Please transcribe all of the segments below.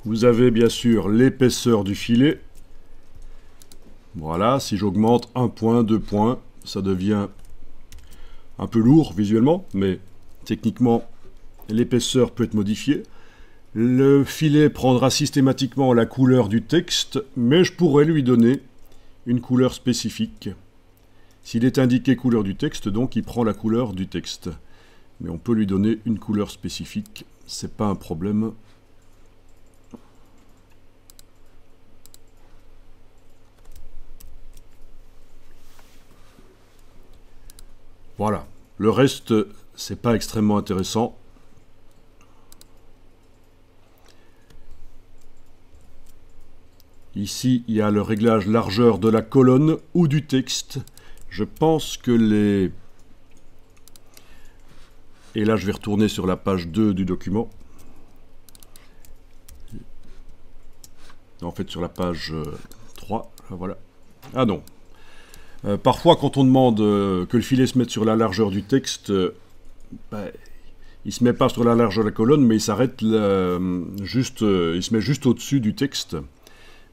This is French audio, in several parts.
Vous avez bien sûr l'épaisseur du filet. Voilà, si j'augmente 1 point, 2 points, ça devient un peu lourd visuellement, mais techniquement, l'épaisseur peut être modifiée. Le filet prendra systématiquement la couleur du texte, mais je pourrais lui donner une couleur spécifique. S'il est indiqué couleur du texte, donc il prend la couleur du texte. Mais on peut lui donner une couleur spécifique, c'est pas un problème. Voilà. Le reste, c'est pas extrêmement intéressant. Ici, il y a le réglage largeur de la colonne ou du texte. Je pense que les... Et là, je vais retourner sur la page 2 du document. En fait, sur la page 3. Voilà. Ah non. Parfois, quand on demande que le filet se mette sur la largeur du texte, il ne se met pas sur la largeur de la colonne, mais il s'arrête juste, il se met juste au-dessus du texte.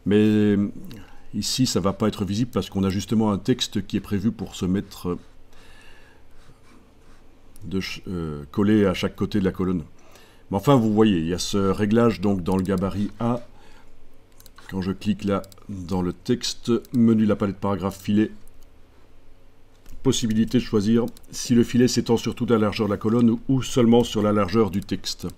Mais ici, ça ne va pas être visible parce qu'on a justement un texte qui est prévu pour se mettre collé à chaque côté de la colonne. Mais enfin, vous voyez, il y a ce réglage donc dans le gabarit A. Quand je clique là dans le texte, menu de la palette paragraphe filet, possibilité de choisir si le filet s'étend sur toute la largeur de la colonne ou seulement sur la largeur du texte.